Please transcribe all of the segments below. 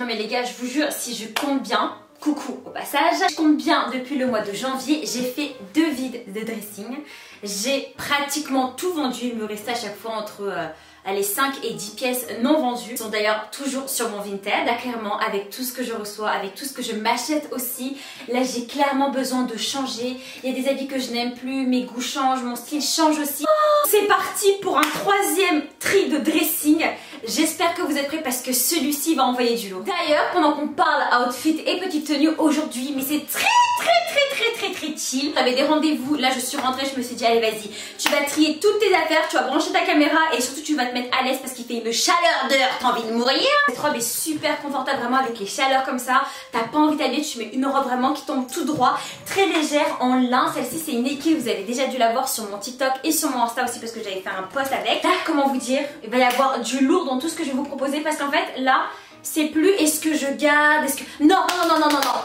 Non mais les gars, je vous jure, si je compte bien, coucou au passage, je compte bien depuis le mois de janvier, j'ai fait 2 vides de dressing. J'ai pratiquement tout vendu, il me restait à chaque fois entre allez, 5 et 10 pièces non vendues. Ils sont d'ailleurs toujours sur mon Vinted, là, clairement, avec tout ce que je reçois, avec tout ce que je m'achète aussi. Là, j'ai clairement besoin de changer. Il y a des habits que je n'aime plus, mes goûts changent, mon style change aussi. Oh, c'est parti pour un 3e tri de dressing. J'espère que vous êtes prêts parce que celui-ci va envoyer du lot. D'ailleurs, pendant qu'on parle outfit et petite tenue aujourd'hui, mais c'est très chill. J'avais des rendez-vous, là je suis rentrée, je me suis dit allez vas-y, tu vas trier toutes tes affaires, tu vas brancher ta caméra et surtout tu vas te mettre à l'aise parce qu'il fait une chaleur dehors, t'as envie de mourir. Cette robe est super confortable vraiment avec les chaleurs comme ça, t'as pas envie d'habiller, tu mets une robe vraiment qui tombe tout droit, très légère en lin. Celle-ci c'est une équipe, vous avez déjà dû la voir sur mon TikTok et sur mon Insta aussi parce que j'avais fait un post avec. Là comment vous dire, il va y avoir du lourd dans tout ce que je vais vous proposer parce qu'en fait là c'est plus est-ce que je garde, est-ce que... Non,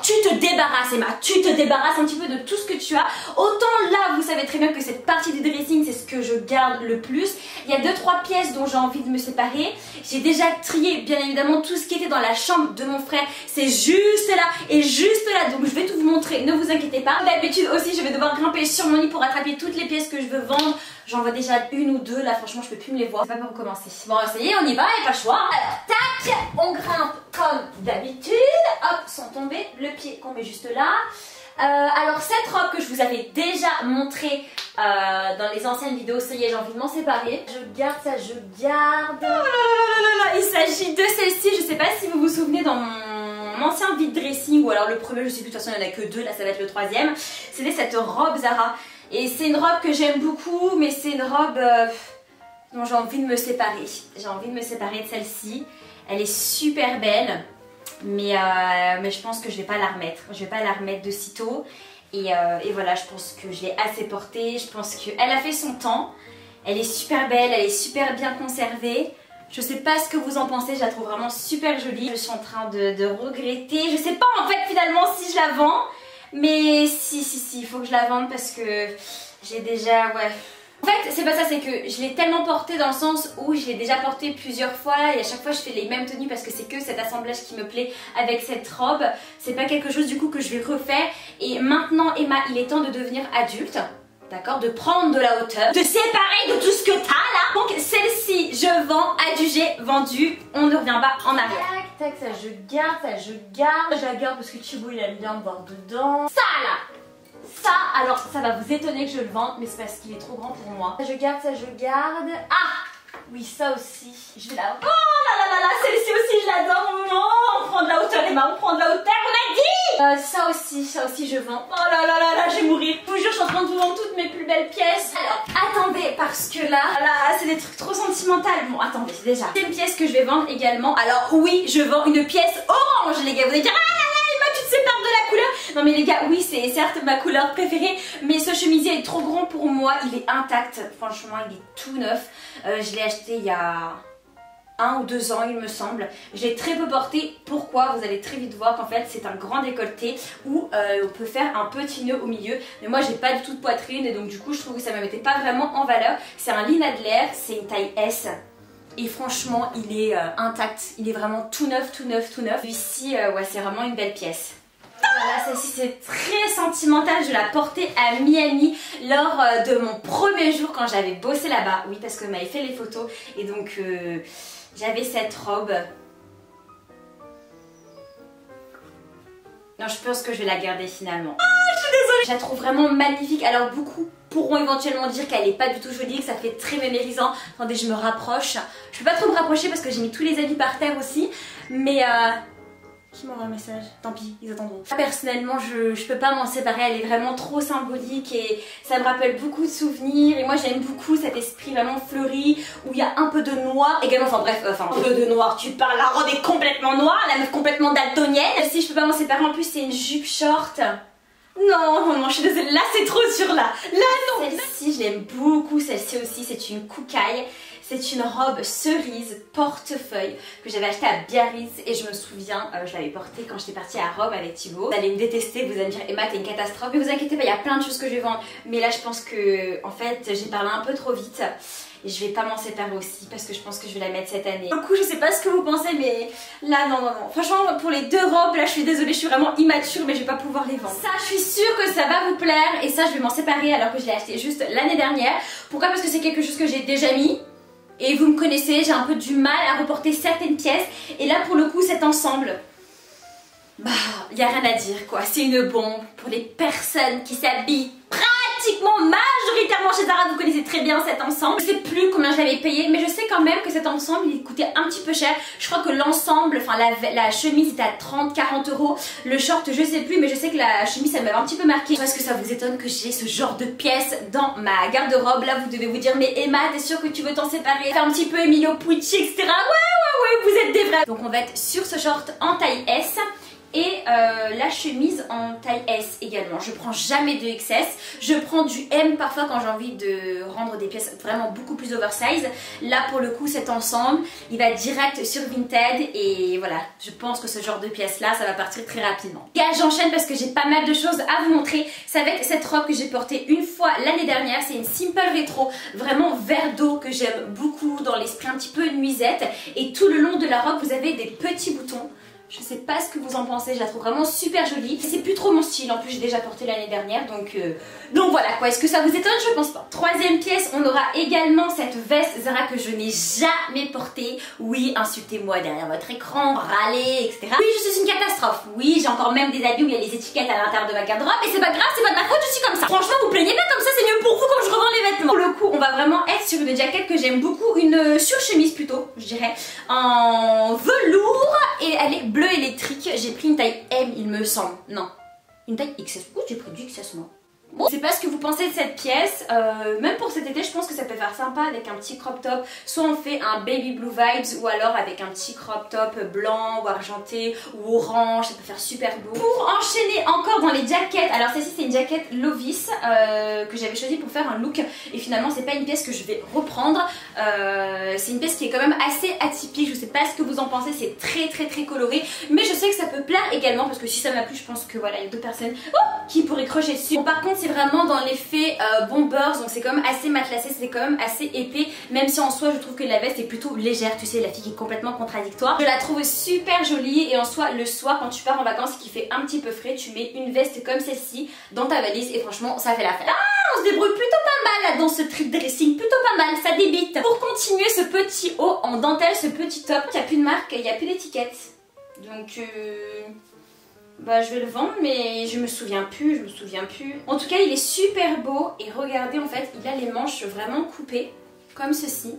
tu te débarrasses Emma, tu te débarrasses un petit peu de tout ce que tu as. Autant là, vous savez très bien que cette partie du dressing, c'est ce que je garde le plus. Il y a 2-3 pièces dont j'ai envie de me séparer. J'ai déjà trié, bien évidemment, tout ce qui était dans la chambre de mon frère. C'est juste là et juste là, donc je vais tout vous montrer, ne vous inquiétez pas. D'habitude aussi, je vais devoir grimper sur mon lit pour attraper toutes les pièces que je veux vendre. J'en vois déjà 1 ou 2, là franchement je peux plus me les voir. C'est pas pour recommencer. Bon ça y est, on y va, il n'y a pas le choix. Alors tac, on grimpe comme d'habitude. Hop, sans tomber, le pied qu'on met juste là. Alors cette robe que je vous avais déjà montrée dans les anciennes vidéos, ça y est, j'ai envie de m'en séparer. Je garde ça, je garde. Oh là là là là, il s'agit de celle-ci, je sais pas si vous vous souvenez dans mon ancien vide dressing ou alors le premier, je sais plus, de toute façon il n'y en a que 2, là ça va être le 3e. C'était cette robe Zara. Et c'est une robe que j'aime beaucoup, mais c'est une robe dont j'ai envie de me séparer. J'ai envie de me séparer de celle-ci. Elle est super belle, mais je pense que je vais pas la remettre. Je vais pas la remettre de sitôt. Et voilà, je pense que je l'ai assez portée. Je pense qu'elle a fait son temps. Elle est super belle, elle est super bien conservée. Je sais pas ce que vous en pensez, je la trouve vraiment super jolie. Je suis en train de regretter. Je sais pas en fait finalement si je la vends. Mais si, il faut que je la vende parce que j'ai déjà, ouais. En fait, c'est pas ça, c'est que je l'ai tellement portée dans le sens où je l'ai déjà portée plusieurs fois et à chaque fois je fais les mêmes tenues parce que c'est que cet assemblage qui me plaît avec cette robe. C'est pas quelque chose du coup que je vais refaire. Et maintenant, Emma, il est temps de devenir adulte. D'accord, de prendre de la hauteur, de séparer de tout ce que t'as là. Donc celle-ci, je vends, adjugée, vendue, on ne revient pas en arrière. Tac, ça je garde, ça je garde. Je la garde parce que Thibaut il aime bien me voir dedans. Ça là, ça, alors ça va vous étonner que je le vende, mais c'est parce qu'il est trop grand pour moi. Ça je garde, ça je garde. Ah oui, ça aussi, je vais la... Oh là là là là, celle-ci aussi je l'adore. Oh, on prend de la hauteur Emma, on prend de la hauteur, on a dit. Ça aussi je vends. Oh là là là là, je vais mourir. Je vous jure, je suis en train de vous vendre toutes mes plus belles pièces. Alors, attendez, parce que là c'est des trucs trop sentimentaux. Bon, attendez, déjà. C'est une pièce que je vais vendre également. Alors oui, je vends une pièce orange, les gars. Vous allez dire, ah là là, Emma, tu te sépares de la couleur. Non mais les gars, oui, c'est certes ma couleur préférée, mais ce chemisier est trop grand pour moi. Il est intact, franchement, il est tout neuf. Je l'ai acheté il y a 1 ou 2 ans il me semble. Je l'ai très peu porté. Pourquoi? Vous allez très vite voir qu'en fait c'est un grand décolleté où on peut faire un petit nœud au milieu. Mais moi j'ai pas du tout de poitrine et donc du coup je trouve que ça me mettait pas vraiment en valeur. C'est un Lina Adler, c'est une taille S. Et franchement il est intact. Il est vraiment tout neuf. Ici ouais, c'est vraiment une belle pièce. Voilà, celle-ci c'est très sentimental, je l'ai portée à Miami lors de mon premier jour quand j'avais bossé là-bas. Oui, parce que m'avait fait les photos et donc j'avais cette robe. Non, je pense que je vais la garder finalement. Oh, je suis désolée. Je la trouve vraiment magnifique. Alors beaucoup pourront éventuellement dire qu'elle n'est pas du tout jolie, que ça fait très mémérisant. Attendez, je me rapproche. Je peux pas trop me rapprocher parce que j'ai mis tous les habits par terre aussi. Mais qui m'envoie un message? Tant pis, ils attendront. Personnellement, je peux pas m'en séparer, elle est vraiment trop symbolique et ça me rappelle beaucoup de souvenirs. Et moi j'aime beaucoup cet esprit vraiment fleuri où il y a un peu de noir également. Enfin bref, un peu de noir, tu parles, la robe est complètement noire, la meuf complètement daltonienne. Si je peux pas m'en séparer, en plus c'est une jupe short. Non, je suis désolée, là c'est trop sur là. Là non. Celle-ci, je l'aime beaucoup, celle-ci aussi, c'est une koukaï. C'est une robe cerise portefeuille que j'avais achetée à Biarritz et je me souviens, je l'avais portée quand j'étais partie à Rome avec Thibaut. Vous allez me détester, vous allez me dire Emma t'es une catastrophe, mais vous inquiétez pas, il y a plein de choses que je vais vendre. Mais là je pense que en fait j'ai parlé un peu trop vite Et je vais pas m'en séparer aussi parce que je pense que je vais la mettre cette année. Du coup, je sais pas ce que vous pensez, mais là, non, non, non. Franchement, pour les 2 robes, là, je suis désolée, je suis vraiment immature, mais je vais pas pouvoir les vendre. Ça, je suis sûre que ça va vous plaire. Et ça, je vais m'en séparer alors que je l'ai acheté juste l'année dernière. Pourquoi? Parce que c'est quelque chose que j'ai déjà mis. Et vous me connaissez, j'ai un peu du mal à reporter certaines pièces. Et là, pour le coup, cet ensemble, bah, y a rien à dire, quoi. C'est une bombe pour les personnes qui s'habillent pratiquement majoritairement chez Zara. Vous connaissez très bien cet ensemble. Je sais plus combien je l'avais payé, mais je sais quand même que cet ensemble il coûtait un petit peu cher. Je crois que l'ensemble, enfin la chemise était à 30-40 euros. Le short je sais plus, mais je sais que la chemise ça m'avait un petit peu marqué. Est-ce que ça vous étonne que j'ai ce genre de pièces dans ma garde-robe? Là vous devez vous dire, mais Emma, t'es sûre que tu veux t'en séparer, faire un petit peu Emilio Pucci, etc. Ouais, vous êtes des vrais. Donc on va être sur ce short en taille S. Et la chemise en taille S également. Je prends jamais de XS. Je prends du M parfois quand j'ai envie de rendre des pièces vraiment beaucoup plus oversize. Là pour le coup cet ensemble il va direct sur Vinted. Et voilà, je pense que ce genre de pièces là ça va partir très rapidement. Gars, j'enchaîne parce que j'ai pas mal de choses à vous montrer. C'est avec cette robe que j'ai portée une fois l'année dernière. C'est une simple rétro, vraiment vert d'eau, que j'aime beaucoup, dans l'esprit un petit peu nuisette. Et tout le long de la robe vous avez des petits boutons. Je sais pas ce que vous en pensez, je la trouve vraiment super jolie. C'est plus trop mon style, en plus j'ai déjà porté l'année dernière, donc voilà quoi. Est-ce que ça vous étonne? Je pense pas. Troisième pièce, on aura également cette veste Zara que je n'ai jamais portée. Oui, insultez-moi derrière votre écran, râlez, etc. Oui, je suis une catastrophe. Oui, j'ai encore même des habits où il y a les étiquettes à l'intérieur de ma garde-robe, mais c'est pas grave, c'est pas de ma faute, je suis comme ça. Franchement, vous plaignez pas comme ça, c'est mieux pour vous quand je revends les vêtements. Pour le coup, on va vraiment être sur une jaquette que j'aime beaucoup, une surchemise plutôt, je dirais, en velours, et elle est bleu électrique. J'ai pris une taille M il me semble. Non, une taille XS. Oh, j'ai pris du XS moi. Bon, je sais pas ce que vous pensez de cette pièce. Même pour cet été je pense que ça peut faire sympa avec un petit crop top. Soit on fait un baby blue vibes, ou alors avec un petit crop top blanc ou argenté ou orange. Ça peut faire super beau. Pour enchaîner encore dans les jaquettes, alors celle-ci c'est une jaquette Lovis que j'avais choisi pour faire un look. Et finalement c'est pas une pièce que je vais reprendre. C'est une pièce qui est quand même assez atypique. Je sais pas ce que vous en pensez, c'est très coloré. Mais je sais que ça peut plaire également, parce que si ça m'a plu je pense que voilà, il y a 2 personnes qui pourraient crocher dessus. Bon, par contre c'est vraiment dans l'effet bombers, donc c'est quand même assez matelassé, c'est quand même assez épais, même si en soi je trouve que la veste est plutôt légère. Tu sais, la fille qui est complètement contradictoire. Je la trouve super jolie, et en soi le soir quand tu pars en vacances et qu'il fait un petit peu frais, tu mets une veste comme celle-ci dans ta valise et franchement ça fait l'affaire. Ah, on se débrouille plutôt pas mal là dans ce trip dressing, plutôt pas mal, ça débite. Pour continuer ce petit haut en dentelle, ce petit top, il n'y a plus de marque, il n'y a plus d'étiquette, donc bah je vais le vendre, mais je me souviens plus. En tout cas il est super beau, et regardez en fait il a les manches vraiment coupées comme ceci.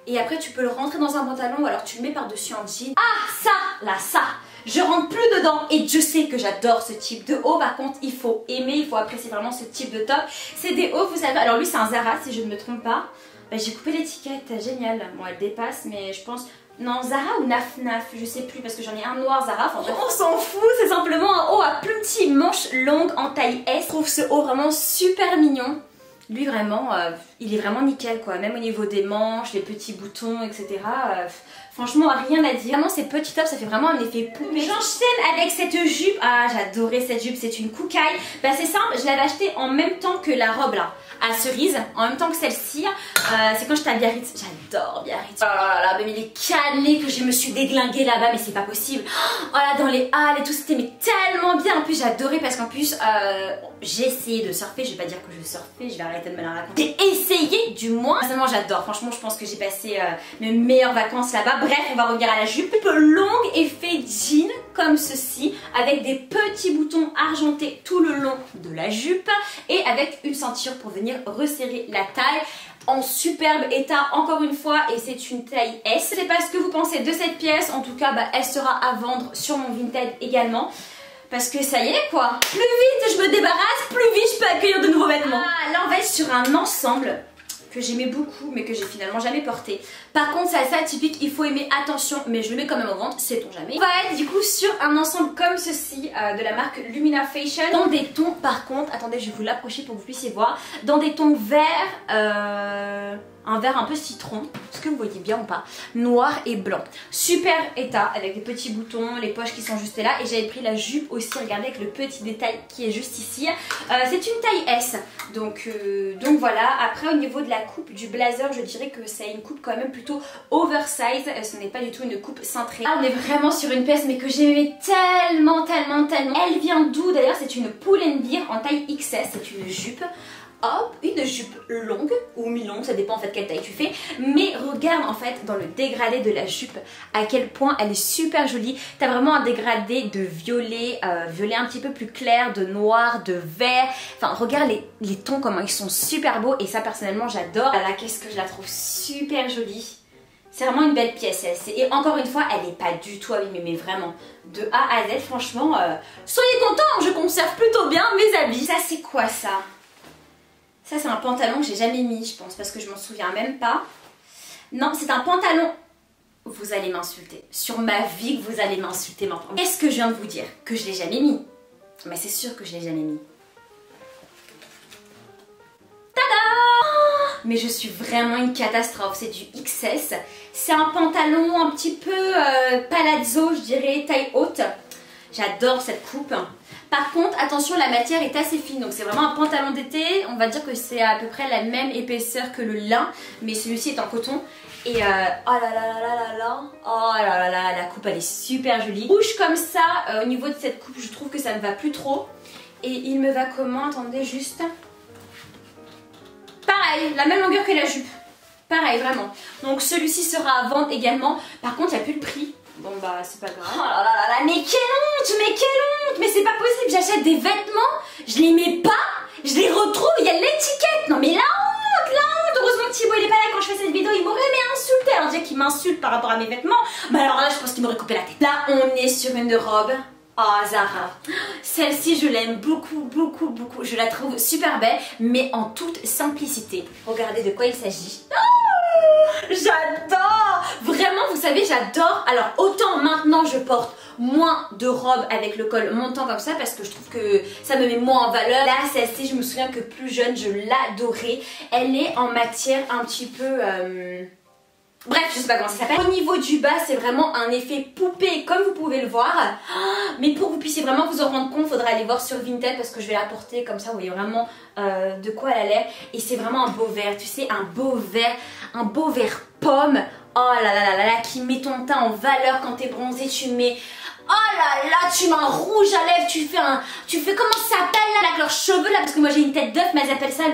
Et après tu peux le rentrer dans un pantalon, ou alors tu le mets par dessus en jean. Ah ça, là ça, je rentre plus dedans, et Dieu sait que j'adore ce type de haut. Par contre il faut aimer, il faut apprécier vraiment ce type de top. C'est des hauts, vous savez, alors lui c'est un Zara si je ne me trompe pas. Bah, j'ai coupé l'étiquette, génial. Bon elle dépasse, mais je pense... Non, Zara ou Naf Naf, je sais plus, parce que j'en ai un noir Zara. Enfin, on s'en fout, c'est simplement un haut à petit manches longues en taille S. Je trouve ce haut vraiment super mignon. Lui vraiment, il est vraiment nickel quoi, même au niveau des manches, les petits boutons, etc. Franchement, rien à dire. Vraiment, ces petits tops, ça fait vraiment un effet poupée. J'enchaîne avec cette jupe. Ah, j'adorais cette jupe, c'est une koukaï. Bah c'est simple, je l'avais achetée en même temps que la robe là, à cerise, en même temps que celle-ci. C'est quand j'étais à Biarritz. J'adore Biarritz. Oh là là, même il est cannelé que je me suis déglinguée là-bas, mais c'est pas possible. Oh là, dans les halles et tout, c'était mais tellement bien. En plus, j'adorais parce qu'en plus, j'ai essayé de surfer. Je vais pas dire que je surfais, je vais arrêter de me la raconter. J'ai essayé du moins. Vraiment, j'adore. Franchement, je pense que j'ai passé mes meilleures vacances là-bas. Bref, on va revenir à la jupe. Longue effet jean comme ceci, avec des petits boutons argentés tout le long de la jupe, et avec une ceinture pour venir resserrer la taille. En superbe état encore une fois, et c'est une taille S. Je sais pas ce que vous pensez de cette pièce, en tout cas bah, elle sera à vendre sur mon Vinted également. Parce que ça y est quoi, plus vite je me débarrasse, plus vite je peux accueillir de nouveaux vêtements. Ah, là on va être sur un ensemble que j'aimais beaucoup mais que j'ai finalement jamais porté. Par contre c'est assez atypique, il faut aimer, attention, mais je le mets quand même en vente, sait-on jamais. On va être du coup sur un ensemble comme ceci de la marque Lumina Fashion, dans des tons par contre, attendez je vais vous l'approcher pour que vous puissiez voir, dans des tons verts, un vert un peu citron, est-ce que vous voyez bien ou pas, noir et blanc. Super état avec des petits boutons, les poches qui sont juste là, et j'avais pris la jupe aussi, regardez avec le petit détail qui est juste ici. C'est une taille S, donc voilà. Après au niveau de la coupe du blazer, je dirais que c'est une coupe quand même plutôt oversize, ce n'est pas du tout une coupe cintrée. Là on est vraiment sur une pièce mais que j'aimais tellement. Elle vient d'où d'ailleurs? C'est une Pull & Bear en taille XS, c'est une jupe. Hop, une jupe longue ou mi-longue, ça dépend en fait quelle taille tu fais, mais regarde en fait dans le dégradé de la jupe à quel point elle est super jolie. T'as vraiment un dégradé de violet, violet un petit peu plus clair, de noir, de vert, enfin regarde les tons comment ils sont super beaux, et ça personnellement j'adore. Là qu'est-ce que je la trouve super jolie. C'est vraiment une belle pièce, et encore une fois elle n'est pas du tout abîmée, mais vraiment de A à Z franchement, soyez contents, je conserve plutôt bien mes habits. Ça c'est quoi ça? Ça c'est un pantalon que j'ai jamais mis je pense parce que je m'en souviens même pas. Non c'est un pantalon. Vous allez m'insulter. Sur ma vie que vous allez m'insulter maintenant. Qu'est-ce que je viens de vous dire? Que je l'ai jamais mis. Mais c'est sûr que je l'ai jamais mis. Tada! Mais je suis vraiment une catastrophe. C'est du XS. C'est un pantalon un petit peu palazzo je dirais, taille haute. J'adore cette coupe. Par contre, attention, la matière est assez fine, donc c'est vraiment un pantalon d'été. On va dire que c'est à peu près la même épaisseur que le lin, mais celui-ci est en coton. Et oh là là là là là là, oh là là là, la coupe elle est super jolie. Rouge comme ça, au niveau de cette coupe, je trouve que ça ne va plus trop. Et il me va comment? Attendez juste. Pareil, la même longueur que la jupe. Pareil, vraiment. Donc celui-ci sera à vendre également. Par contre, il n'y a plus le prix. Bon bah c'est pas grave. Oh là là là là, mais quelle honte, mais quelle honte. Mais c'est pas possible, j'achète des vêtements, je les mets pas, je les retrouve, il y a l'étiquette. Non mais la honte, la honte. Heureusement que Thibaut il est pas là quand je fais cette vidéo, il m'aurait insulté. Alors déjà qu'il m'insulte par rapport à mes vêtements, mais alors là je pense qu'il m'aurait coupé la tête. Là on est sur une robe, oh Zara. Celle-ci je l'aime beaucoup. Je la trouve super belle, mais en toute simplicité. Regardez de quoi il s'agit. J'adore! Vraiment, vous savez, j'adore. Alors, autant maintenant je porte moins de robes avec le col montant comme ça parce que je trouve que ça me met moins en valeur. Là, celle-ci, je me souviens que plus jeune, je l'adorais. Elle est en matière un petit peu... Bref, je sais pas comment ça s'appelle. Au niveau du bas, c'est vraiment un effet poupée comme vous pouvez le voir. Mais pour que vous puissiez vraiment vous en rendre compte, il faudra aller voir sur Vinted parce que je vais la porter comme ça, vous voyez vraiment de quoi elle a l'air. Et c'est vraiment un beau vert, tu sais, un beau vert pomme. Oh là là là là là, qui met ton teint en valeur quand t'es bronzé, tu mets... Oh là là, tu mets un rouge à lèvres, tu fais comment ça s'appelle là avec leurs cheveux là, parce que moi j'ai une tête d'œuf, mais elles appellent ça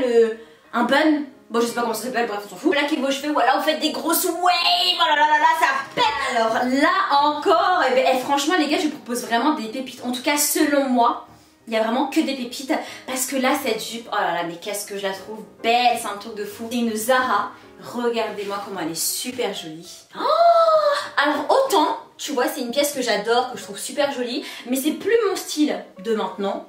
un bun. Bon, je sais pas comment ça s'appelle, bref, on s'en fout. Plaquez vos cheveux, voilà, vous faites des grosses waves, oh là là là là, ça pète. Alors là encore, eh ben, franchement les gars, je vous propose vraiment des pépites. En tout cas, selon moi, il y a vraiment que des pépites. Parce que là, cette jupe, oh là là, mais qu'est-ce que je la trouve belle, c'est un truc de fou. C'est une Zara, regardez-moi comment elle est super jolie. Oh, alors autant, tu vois, c'est une pièce que j'adore, que je trouve super jolie, mais c'est plus mon style de maintenant.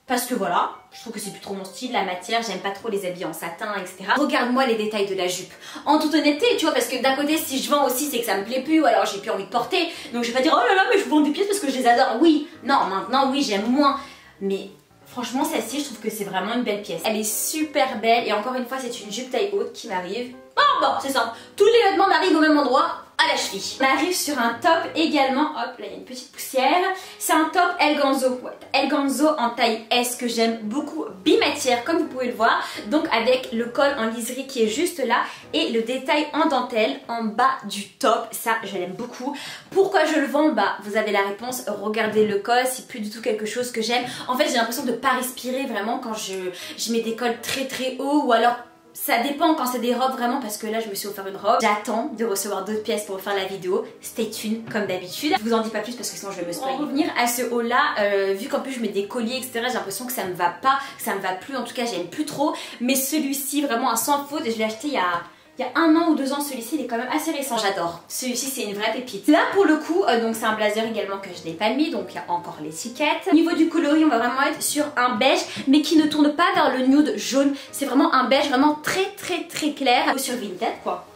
Parce que voilà, je trouve que c'est plus trop mon style, la matière, j'aime pas trop les habits en satin, etc. Regarde-moi les détails de la jupe. En toute honnêteté, tu vois, parce que d'un côté, si je vends aussi, c'est que ça me plaît plus, ou alors j'ai plus envie de porter. Donc je vais pas dire, oh là là, mais je vends des pièces parce que je les adore. Oui, non, maintenant, oui, j'aime moins. Mais franchement, celle-ci, je trouve que c'est vraiment une belle pièce. Elle est super belle, et encore une fois, c'est une jupe taille haute qui m'arrive. Oh bon, c'est simple. Tous les vêtements m'arrivent au même endroit, à la cheville. On arrive sur un top également. Hop, là il y a une petite poussière. C'est un top Elganzo. Ouais, Elganzo en taille S que j'aime beaucoup. Bimatière comme vous pouvez le voir. Donc avec le col en liserie qui est juste là. Et le détail en dentelle en bas du top. Ça, je l'aime beaucoup. Pourquoi je le vends? Bah, vous avez la réponse. Regardez le col. C'est plus du tout quelque chose que j'aime. En fait, j'ai l'impression de pas respirer vraiment quand je mets des cols très hauts. Ou alors... ça dépend quand c'est des robes vraiment, parce que là je me suis offert une robe. J'attends de recevoir d'autres pièces pour faire la vidéo. Stay tuned comme d'habitude. Je vous en dis pas plus parce que sinon je vais me spoiler. Pour revenir à ce haut là, vu qu'en plus je mets des colliers etc, j'ai l'impression que ça me va pas, que ça me va plus, en tout cas j'aime plus trop. Mais celui-ci vraiment à sans faute, et je l'ai acheté il y a 1 an ou 2 ans, celui-ci il est quand même assez récent, j'adore. Celui-ci c'est une vraie pépite. Là pour le coup, donc c'est un blazer également que je n'ai pas mis, donc il y a encore l'étiquette. Au niveau du coloris, on va vraiment être sur un beige, mais qui ne tourne pas vers le nude jaune. C'est vraiment un beige vraiment très clair. Sur Vinted quoi.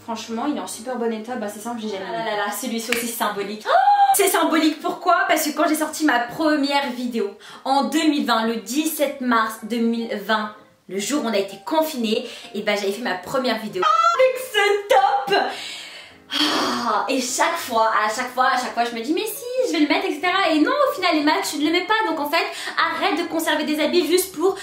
Franchement, il est en super bon état. Bah, c'est simple, j'ai jamais. Ah là là, celui-ci aussi symbolique. Oh, c'est symbolique, pourquoi? Parce que quand j'ai sorti ma première vidéo en 2020, le 17 mars 2020, le jour où on a été confinés, et bah j'avais fait ma première vidéo avec ce top. Et à chaque fois, je me dis mais si, je vais le mettre, etc. Et non, au final, les matchs, je ne le mets pas. Donc en fait, arrête de conserver des habits juste pour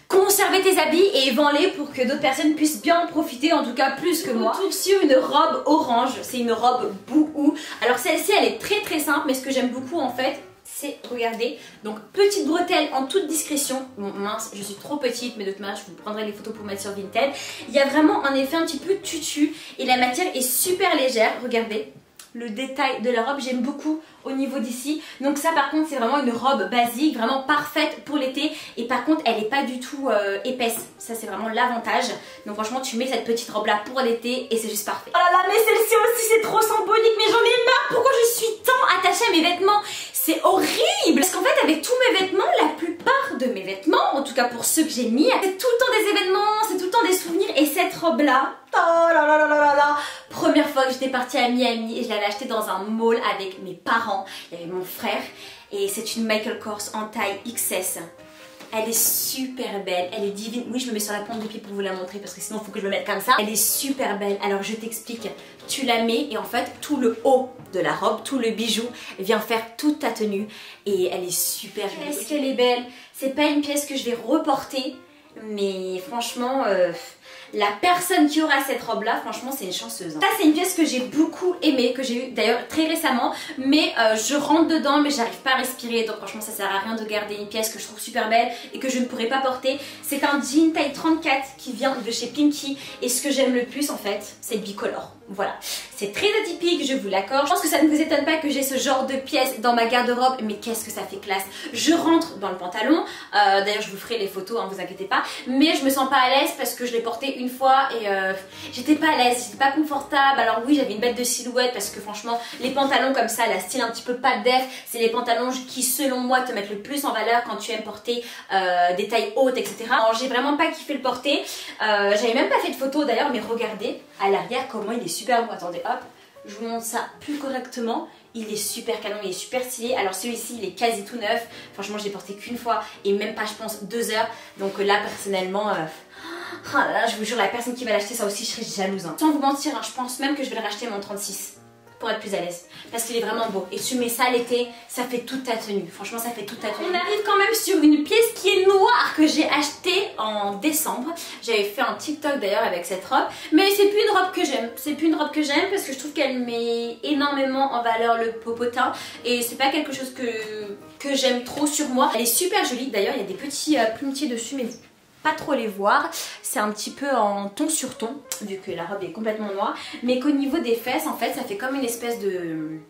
conserver tes habits et vends-les pour que d'autres personnes puissent bien en profiter, en tout cas plus que moi. Je trouve sur une robe orange, c'est une robe bouhou. Alors celle-ci, elle est très très simple, mais ce que j'aime beaucoup en fait, c'est, regardez, donc petite bretelle en toute discrétion. Bon mince, je suis trop petite, mais de toute manière je vous prendrai les photos pour mettre sur Vinted. Il y a vraiment un effet un petit peu tutu et la matière est super légère, regardez. Le détail de la robe, j'aime beaucoup au niveau d'ici. Donc ça par contre c'est vraiment une robe basique, vraiment parfaite pour l'été. Et par contre elle n'est pas du tout épaisse. Ça c'est vraiment l'avantage. Donc franchement tu mets cette petite robe là pour l'été et c'est juste parfait. Oh là là, mais celle-ci aussi c'est trop symbolique. Mais j'en ai marre, pourquoi je suis tant attachée à mes vêtements? C'est horrible. Parce qu'en fait avec tous mes vêtements, la plupart de mes vêtements, en tout cas pour ceux que j'ai mis, c'est tout le temps des événements, c'est tout le temps des souvenirs. Et cette robe là, oh là là là là là, première fois que j'étais partie à Miami et je l'avais achetée dans un mall avec mes parents, il y avait mon frère et c'est une Michael Kors en taille XS. Elle est super belle, elle est divine. Oui, je me mets sur la pointe de pied pour vous la montrer parce que sinon il faut que je me mette comme ça. Elle est super belle, alors je t'explique. Tu la mets et en fait tout le haut de la robe, tout le bijou vient faire toute ta tenue et elle est super belle. Qu'est-ce qu'elle est belle. C'est pas une pièce que je vais reporter, mais franchement... la personne qui aura cette robe là, franchement c'est une chanceuse. Ça c'est une pièce que j'ai beaucoup aimée, que j'ai eu d'ailleurs très récemment. Mais je rentre dedans mais j'arrive pas à respirer. Donc franchement ça sert à rien de garder une pièce que je trouve super belle et que je ne pourrais pas porter. C'est un jean taille 34 qui vient de chez Pinky. Et ce que j'aime le plus en fait, c'est le bicolore. Voilà, c'est très atypique, je vous l'accorde. Je pense que ça ne vous étonne pas que j'ai ce genre de pièces dans ma garde-robe. Mais qu'est-ce que ça fait classe. Je rentre dans le pantalon. D'ailleurs je vous ferai les photos, hein, vous inquiétez pas. Mais je me sens pas à l'aise parce que je l'ai porté une fois et j'étais pas à l'aise, j'étais pas confortable. Alors oui, j'avais une bête de silhouette parce que franchement les pantalons comme ça, la style un petit peu pas def, c'est les pantalons qui selon moi te mettent le plus en valeur quand tu aimes porter des tailles hautes, etc. Alors j'ai vraiment pas kiffé le porter. J'avais même pas fait de photo d'ailleurs, mais regardez à l'arrière comment il est super beau. Attendez, hop, je vous montre ça plus correctement. Il est super canon, il est super stylé. Alors celui-ci il est quasi tout neuf. Franchement je l'ai porté qu'une fois et même pas je pense 2 heures. Donc là personnellement oh là là, je vous jure, la personne qui va l'acheter, ça aussi, je serais jalouse. Hein. Sans vous mentir, hein, je pense même que je vais le racheter mon 36 pour être plus à l'aise. Parce qu'il est vraiment beau. Et tu mets ça l'été, ça fait toute ta tenue. Franchement, ça fait toute ta tenue. On arrive quand même sur une pièce qui est noire que j'ai achetée en décembre. J'avais fait un TikTok d'ailleurs avec cette robe. Mais c'est plus une robe que j'aime. C'est plus une robe que j'aime parce que je trouve qu'elle met énormément en valeur le popotin. Et c'est pas quelque chose que j'aime trop sur moi. Elle est super jolie. D'ailleurs, il y a des petits plumetiers dessus, mais pas trop les voir. C'est un petit peu en ton sur ton, vu que la robe est complètement noire. Mais qu'au niveau des fesses, en fait, ça fait comme une espèce de...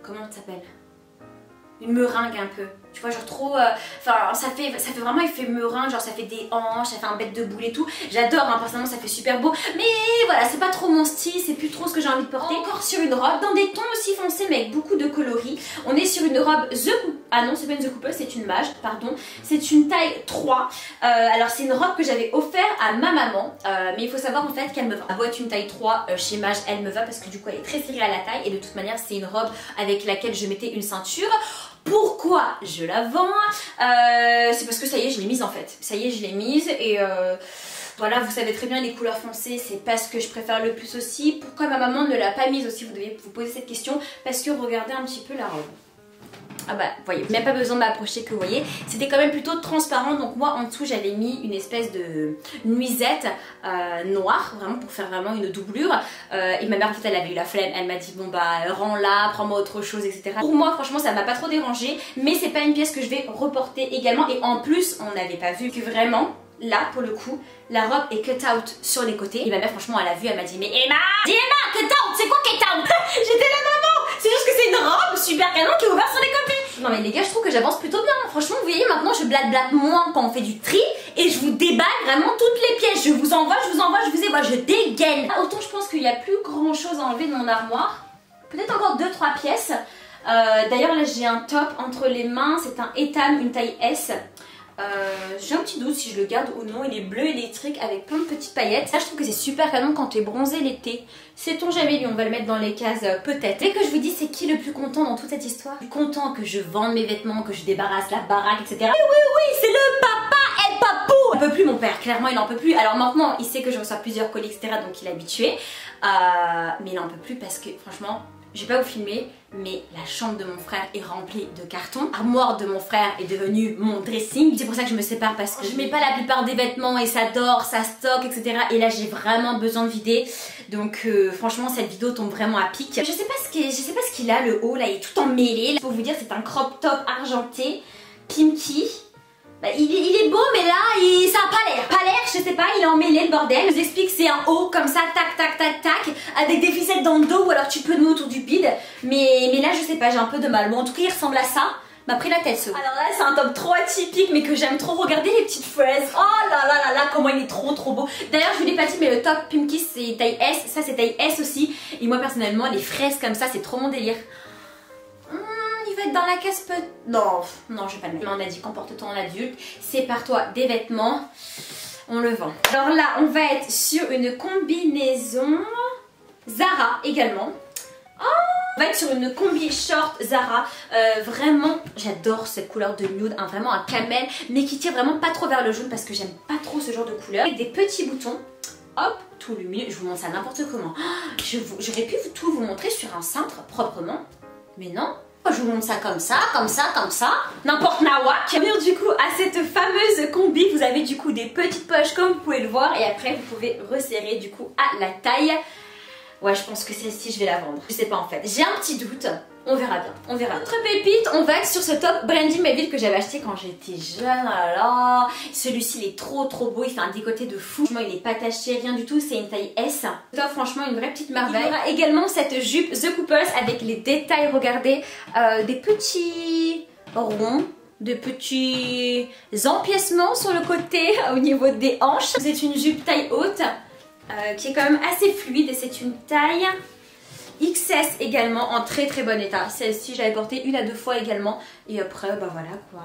Comment ça s'appelle? Une meringue un peu. Tu vois, genre trop... Enfin, ça fait vraiment effet meringue, genre ça fait des hanches, ça fait un bête de boule et tout. J'adore, hein, personnellement, ça fait super beau. Mais voilà, c'est pas trop mon style, c'est plus trop ce que j'ai envie de porter. Encore sur une robe, dans des tons aussi foncés, mais avec beaucoup de coloris. On est sur une robe The Couple. Ah non, c'est pas une The Couple, c'est une Mage, pardon. C'est une taille 3. Alors, c'est une robe que j'avais offert à ma maman. Mais il faut savoir en fait qu'elle me va. Elle doit être une taille 3 chez Mage, elle me va parce que du coup, elle est très serrée à la taille. Et de toute manière, c'est une robe avec laquelle je mettais une ceinture. Pourquoi je la vends? C'est parce que ça y est, je l'ai mise en fait. Ça y est, je l'ai mise et voilà, vous savez très bien les couleurs foncées, c'est pas ce que je préfère le plus aussi. Pourquoi ma maman ne l'a pas mise aussi? Vous devez vous poser cette question parce que regardez un petit peu la robe. Ah bah, vous voyez, même pas besoin de m'approcher que vous voyez. C'était quand même plutôt transparent. Donc moi, en dessous, j'avais mis une espèce de nuisette noire, vraiment pour faire vraiment une doublure. Et ma mère, en fait, elle avait eu la flemme. Elle m'a dit, bon bah, rends-la, prends-moi autre chose, etc. Pour moi, franchement, ça m'a pas trop dérangé. Mais c'est pas une pièce que je vais reporter également. Et en plus, on n'avait pas vu que vraiment... Là, pour le coup, la robe est cut out sur les côtés. Et ma mère, franchement, elle a vu, elle m'a dit, mais Emma, dis Emma, cut out, c'est quoi cut out? J'étais la maman. C'est juste que c'est une robe super canon qui est ouverte sur les côtés. Non mais les gars, je trouve que j'avance plutôt bien. Franchement, vous voyez, maintenant, je blablate moins quand on fait du tri. Et je vous déballe vraiment toutes les pièces. Je vous envoie, je vous envoie, je dégaine. Autant je pense qu'il n'y a plus grand chose à enlever de mon armoire. Peut-être encore 2-3 pièces. D'ailleurs, là, j'ai un top entre les mains. C'est un Etam, une taille S. J'ai un petit doute si je le garde ou non. Il est bleu électrique avec plein de petites paillettes. Ça je trouve que c'est super canon quand tu es bronzé l'été. Sait-on jamais, lui on va le mettre dans les cases peut-être. Et que je vous dis, c'est qui le plus content dans toute cette histoire? Le plus content que je vende mes vêtements, que je débarrasse la baraque, etc. Oui, c'est le papa et papou. Il en peut plus mon père, clairement il en peut plus. Alors maintenant il sait que je reçois plusieurs colis, etc. Donc il est habitué. Mais il en peut plus parce que franchement... Je vais pas vous filmer, mais la chambre de mon frère est remplie de cartons. L'armoire de mon frère est devenue mon dressing. C'est pour ça que je me sépare parce que je mets pas la plupart des vêtements et ça dort, ça stocke, etc. Et là j'ai vraiment besoin de vider. Donc franchement cette vidéo tombe vraiment à pic. Je sais pas ce qu'il a le haut là, il est tout emmêlé. Pour vous dire c'est un crop top argenté, Pimki. Bah, il est beau mais là ça a pas l'air. Pas l'air, je sais pas, il est emmêlé le bordel. Je vous explique, c'est un haut comme ça, tac tac tac tac, avec des ficelles dans le dos ou alors tu peux nouer autour du bide. Mais là je sais pas, j'ai un peu de mal. Bon en tout cas il ressemble à ça. M'a pris la tête ce haut. Alors là c'est un top trop atypique mais que j'aime trop. Regardez les petites fraises. Oh là là là là, comment il est trop beau. D'ailleurs je vous l'ai pas dit mais le top Pimki c'est taille S, ça c'est taille S aussi. Et moi personnellement les fraises comme ça c'est trop mon délire. Dans la casse peut... Non, je vais pas le mettre. On a dit comporte-toi en adulte, sépare-toi des vêtements, on le vend. Alors là, on va être sur une combinaison Zara également. Oh, on va être sur une combi short Zara. Vraiment, j'adore cette couleur de nude, hein, vraiment un camel, mais qui tire vraiment pas trop vers le jaune parce que j'aime pas trop ce genre de couleur. Avec des petits boutons. Hop, tout lumineux, je vous montre ça n'importe comment. Oh, j'aurais pu tout vous montrer sur un cintre proprement, mais non. Je vous montre ça comme ça, comme ça, comme ça, n'importe nawak. Du coup à cette fameuse combi, vous avez du coup des petites poches comme vous pouvez le voir et après vous pouvez resserrer du coup à la taille. Ouais, je pense que celle-ci je vais la vendre. Je sais pas en fait, j'ai un petit doute. On verra bien, on verra. Autre pépite, on va être sur ce top Brandy Melville que j'avais acheté quand j'étais jeune. Oh là là, celui-ci il est trop beau, il fait un décolleté de fou. Franchement il est pas taché, rien du tout, c'est une taille S. Top, franchement une vraie petite merveille. Il y aura également cette jupe The Couples avec les détails, regardez, des petits ronds, de petits empiècements sur le côté au niveau des hanches. C'est une jupe taille haute qui est quand même assez fluide et c'est une taille XS également en très bon état. Celle-ci j'avais portée 1 à 2 fois également et après bah voilà quoi,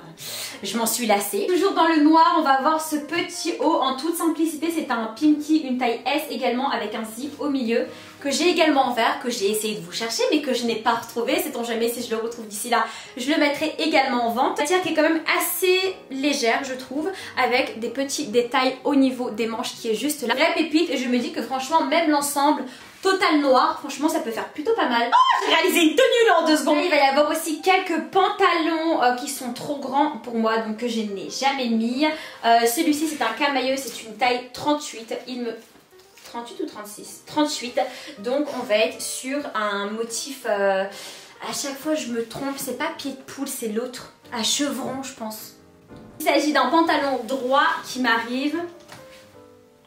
je m'en suis lassée. Toujours dans le noir, on va avoir ce petit haut en toute simplicité. C'est un Pimki, une taille S également avec un zip au milieu que j'ai également offert, que j'ai essayé de vous chercher mais que je n'ai pas retrouvé. Sait-on jamais, si je le retrouve d'ici là je le mettrai également en vente. Une matière qui est quand même assez légère je trouve, avec des petits détails au niveau des manches qui est juste là. Vraie pépite et je me dis que franchement même l'ensemble total noir, franchement ça peut faire plutôt pas mal. Oh, j'ai réalisé une tenue là en 2 secondes. Il va y avoir aussi quelques pantalons qui sont trop grands pour moi, donc que je n'ai jamais mis. Celui-ci c'est un camailleux, c'est une taille 38, 38 ou 36 38, donc on va être sur un motif, à chaque fois je me trompe, c'est pas pied de poule, c'est l'autre, à chevron je pense. Il s'agit d'un pantalon droit qui m'arrive,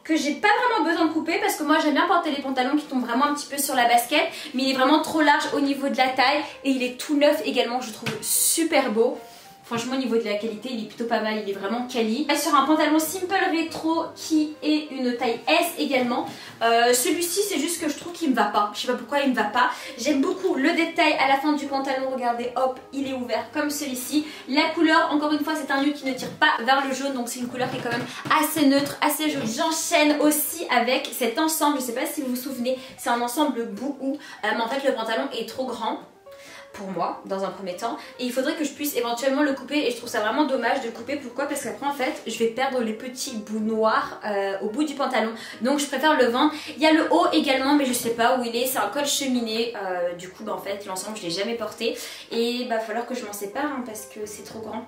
que j'ai pas vraiment besoin de couper parce que moi j'aime bien porter les pantalons qui tombent vraiment un petit peu sur la basket, mais il est vraiment trop large au niveau de la taille et il est tout neuf également, je trouve super beau. Franchement au niveau de la qualité il est plutôt pas mal, il est vraiment quali. Sur un pantalon simple rétro qui est une taille S également. Celui-ci c'est juste que je trouve qu'il me va pas, je sais pas pourquoi il me va pas. J'aime beaucoup le détail à la fin du pantalon, regardez hop il est ouvert comme celui-ci. La couleur encore une fois c'est un nude qui ne tire pas vers le jaune, donc c'est une couleur qui est quand même assez neutre, assez jolie. J'enchaîne aussi avec cet ensemble, je sais pas si vous vous souvenez, c'est un ensemble bouhou, mais en fait le pantalon est trop grand pour moi dans un premier temps et il faudrait que je puisse éventuellement le couper et je trouve ça vraiment dommage de le couper. Pourquoi? Parce qu'après en fait je vais perdre les petits bouts noirs au bout du pantalon, donc je préfère le vendre. Il y a le haut également mais je sais pas où il est, c'est un col cheminé, du coup bah, en fait l'ensemble je l'ai jamais porté et bah falloir que je m'en sépare hein, parce que c'est trop grand.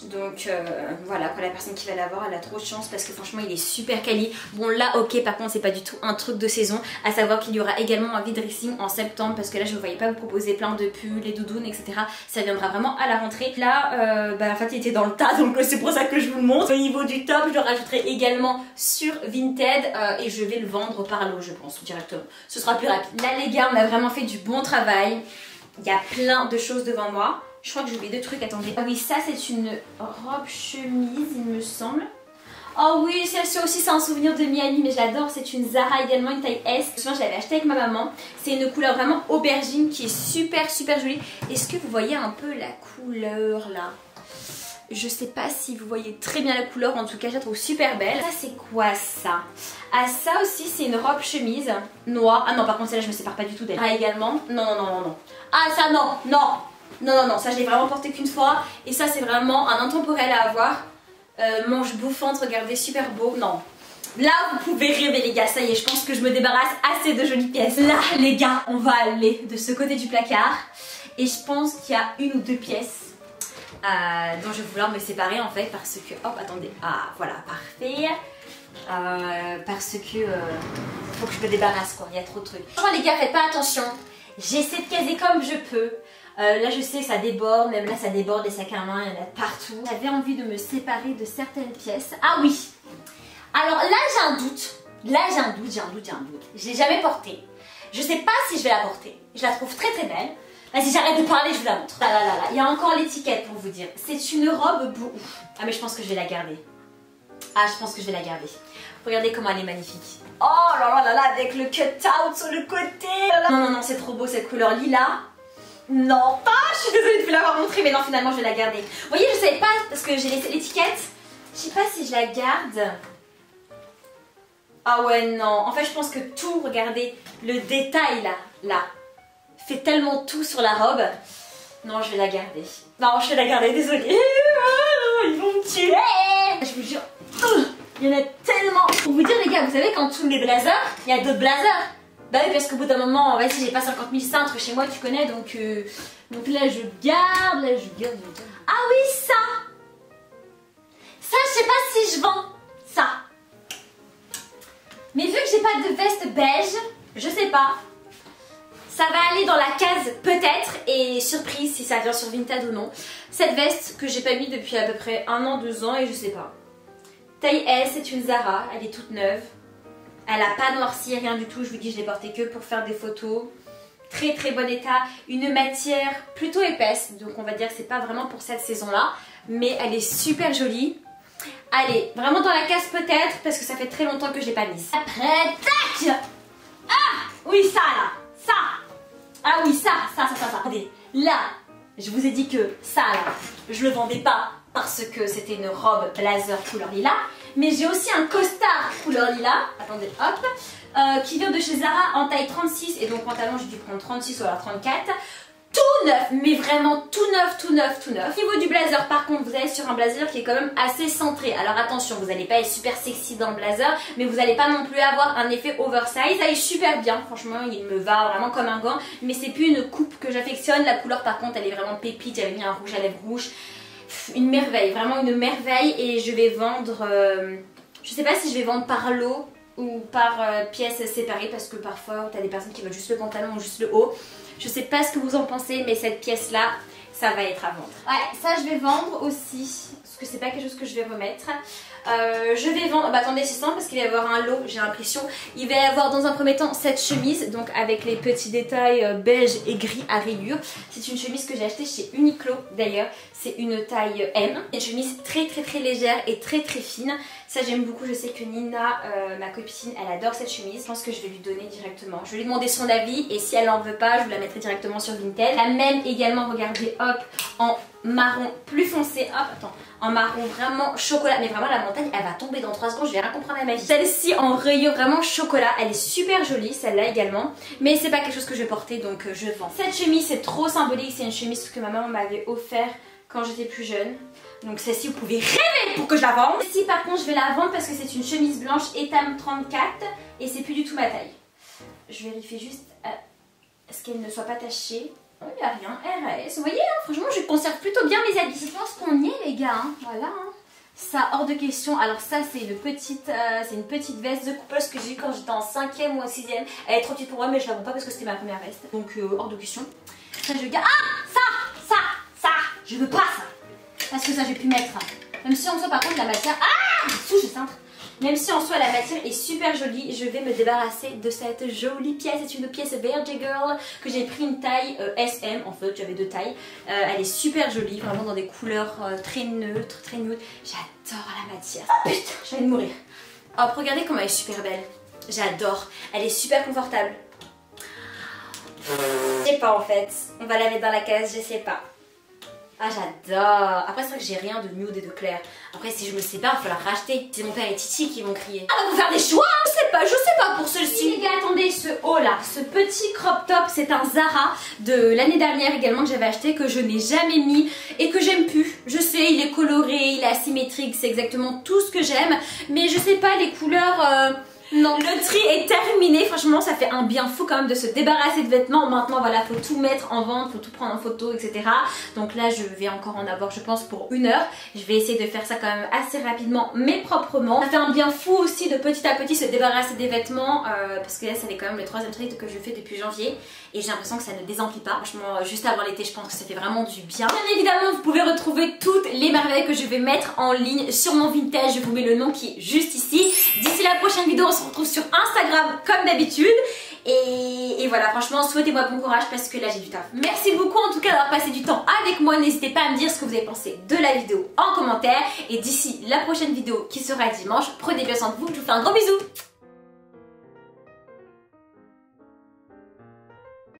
Donc voilà, pour la personne qui va l'avoir elle a trop de chance parce que franchement il est super quali. Bon là ok par contre c'est pas du tout un truc de saison, à savoir qu'il y aura également un vide dressing en septembre parce que là je ne voyais pas vous proposer plein de pulls, les doudounes etc. Ça viendra vraiment à la rentrée. Là bah en fait il était dans le tas donc c'est pour ça que je vous le montre. Au niveau du top je le rajouterai également sur Vinted et je vais le vendre par lot je pense directement. Ce sera plus rapide. Là les gars on a vraiment fait du bon travail. Il y a plein de choses devant moi. Je crois que j'ai oublié 2 trucs, attendez. Ah oui, ça c'est une robe chemise, il me semble. Oh oui, celle-ci aussi c'est un souvenir de Miami, mais j'adore. C'est une Zara également, une taille S. Souvent je l'avais achetée avec ma maman. C'est une couleur vraiment aubergine qui est super jolie. Est-ce que vous voyez un peu la couleur là? Je sais pas si vous voyez très bien la couleur, en tout cas je la trouve super belle. Ça c'est quoi ça? Ah ça aussi c'est une robe chemise noire. Ah non par contre celle-là je me sépare pas du tout d'elle. Ah également, non. Ah ça non, ça je l'ai vraiment porté qu'une fois. Et ça c'est vraiment un intemporel à avoir. Manche bouffante, regardez, super beau. Non. Là vous pouvez rêver les gars, ça y est, je pense que je me débarrasse assez de jolies pièces. Là les gars, on va aller de ce côté du placard. Et je pense qu'il y a une ou deux pièces dont je vais vouloir me séparer en fait parce que... Hop, attendez. Ah, voilà, parfait. Parce que... faut que je me débarrasse quoi, il y a trop de trucs. Franchement les gars, faites pas attention. J'essaie de caser comme je peux. Là je sais que ça déborde, même là ça déborde, les sacs à main, il y en a partout. J'avais envie de me séparer de certaines pièces. Ah oui. Alors là j'ai un doute. Je l'ai jamais portée. Je sais pas si je vais la porter. Je la trouve très très belle. Vas-y, j'arrête de parler, je vous la montre. Là. Il y a encore l'étiquette pour vous dire. C'est une robe boue. Ah mais je pense que je vais la garder. Regardez comment elle est magnifique. Oh là, avec le cut-out sur le côté. Non, c'est trop beau cette couleur lilas. Non, je suis désolée de vous l'avoir montré, mais non, finalement je vais la garder. Vous voyez, je savais pas parce que j'ai laissé l'étiquette. Je sais pas si je la garde. Ah ouais, non. En fait, je pense que tout, regardez, le détail là. Fait tellement tout sur la robe. Non, je vais la garder. Désolée. Ils vont me tuer. Je vous jure, il y en a tellement. Pour vous dire les gars, vous savez qu'en dessous des blazers, il y a d'autres blazers. Bah oui, parce qu'au bout d'un moment, vas-y, j'ai pas 50 000 cintres chez moi, tu connais, donc là je garde, Ah oui, ça, je sais pas si je vends ça. Mais vu que j'ai pas de veste beige, je sais pas. Ça va aller dans la case peut-être, et surprise si ça vient sur Vinted ou non. Cette veste que j'ai pas mis depuis à peu près 1 an, 2 ans et je sais pas. Taille S, c'est une Zara, elle est toute neuve. Elle a pas noirci, rien du tout, je vous dis je l'ai portée que pour faire des photos. Très très bon état, une matière plutôt épaisse, donc on va dire que c'est pas vraiment pour cette saison là. Mais elle est super jolie. Allez, vraiment dans la case peut-être, parce que ça fait très longtemps que je l'ai pas mise. Après, tac. Ah oui ça là. Ah oui, ça. Attendez, là, je vous ai dit que ça, là, je le vendais pas parce que c'était une robe blazer couleur lilas. Mais j'ai aussi un costard couleur lilas. Attendez, hop. Qui vient de chez Zara en taille 36. Et donc, pantalon, j'ai dû prendre 36 ou alors 34. Tout neuf, mais vraiment tout neuf. Au niveau du blazer, par contre, vous allez sur un blazer qui est quand même assez centré. Alors attention, vous n'allez pas être super sexy dans le blazer, mais vous n'allez pas non plus avoir un effet oversize. Ça est super bien, franchement, il me va vraiment comme un gant. Mais c'est plus une coupe que j'affectionne. La couleur, par contre, elle est vraiment pépite. J'avais mis un rouge à lèvres rouge. Une merveille, vraiment une merveille. Et je vais vendre, je sais pas si je vais vendre par lot ou par pièces séparées, parce que parfois, tu as des personnes qui veulent juste le pantalon ou juste le haut. Je sais pas ce que vous en pensez, mais cette pièce là, ça va être à vendre. Ouais, ça je vais vendre aussi, parce que c'est pas quelque chose que je vais remettre. Je vais vendre, bah attendez, c'est simple parce qu'il va y avoir un lot, j'ai l'impression. Il va y avoir dans un premier temps cette chemise, donc avec les petits détails beige et gris à rayures. C'est une chemise que j'ai achetée chez Uniqlo d'ailleurs. C'est une taille M. Une chemise très légère et très fine. Ça j'aime beaucoup, je sais que Nina, ma copine, elle adore cette chemise. Je pense que je vais lui donner directement. Je vais lui demander son avis et si elle en veut pas, je vous la mettrai directement sur Vinted. La même également, regardez, hop, en marron plus foncé, hop, attends, en marron vraiment chocolat. Mais vraiment la montagne, elle va tomber dans 3 secondes, je vais rien comprendre à ma vie. Celle-ci en rayures vraiment chocolat, elle est super jolie, celle-là également. Mais c'est pas quelque chose que je vais porter, donc je vends. Cette chemise, c'est trop symbolique, c'est une chemise que ma maman m'avait offert quand j'étais plus jeune. Donc celle-ci vous pouvez rêver pour que je la vende. Celle-ci par contre je vais la vendre parce que c'est une chemise blanche étame 34 et c'est plus du tout ma taille. Je vérifie juste à ce qu'elle ne soit pas tachée. Oh, il n'y a rien, elle reste. Vous voyez, hein, franchement je conserve plutôt bien mes habits. Je pense qu'on y est les gars, hein. Voilà. Hein. Ça hors de question. Alors ça c'est une petite veste de coupeuse que j'ai eu quand j'étais en 5e ou en 6e. Elle est trop petite pour moi mais je la vends pas parce que c'était ma première veste. Donc hors de question. Ça je garde. Ah ça je veux pas ça. Parce que ça j'ai pu mettre. Même si en soi par contre la matière... Ah je cintre. Même si en soi la matière est super jolie, je vais me débarrasser de cette jolie pièce. C'est une pièce Verge Girl que j'ai pris une taille SM. En fait j'avais 2 tailles. Elle est super jolie, vraiment dans des couleurs très neutres, très nude. J'adore la matière. Ah putain, je vais mourir. Hop, regardez comment elle est super belle. J'adore. Elle est super confortable. Je sais pas en fait. On va la mettre dans la case, je sais pas. Ah j'adore. Après c'est vrai que j'ai rien de nude et de clair. Après si je me sépare il va falloir racheter. C'est mon père et Titi qui vont crier. Ah bah faut faire des choix. Je sais pas pour celle-ci. Les gars attendez, ce haut là, ce petit crop top, c'est un Zara de l'année dernière également que j'avais acheté, que je n'ai jamais mis et que j'aime plus. Je sais il est coloré, il est asymétrique, c'est exactement tout ce que j'aime. Mais je sais pas les couleurs... Non, le tri est terminé, franchement ça fait un bien fou quand même de se débarrasser de vêtements. Maintenant voilà, faut tout mettre en vente, faut tout prendre en photo, etc. Donc là je vais encore en avoir je pense pour 1 heure. Je vais essayer de faire ça quand même assez rapidement mais proprement. Ça fait un bien fou aussi de petit à petit se débarrasser des vêtements parce que là ça est quand même le 3e tri que je fais depuis janvier. Et j'ai l'impression que ça ne désemplit pas. Franchement juste avant l'été je pense que ça fait vraiment du bien. Bien évidemment vous pouvez retrouver toutes les merveilles que je vais mettre en ligne sur mon Vinted. Je vous mets le nom qui est juste ici. D'ici la prochaine vidéo on se retrouve sur Instagram comme d'habitude et voilà, franchement souhaitez-moi bon courage parce que là j'ai du taf. Merci beaucoup en tout cas d'avoir passé du temps avec moi. N'hésitez pas à me dire ce que vous avez pensé de la vidéo en commentaire et d'ici la prochaine vidéo qui sera dimanche, prenez bien soin de vous, je vous fais un gros bisou.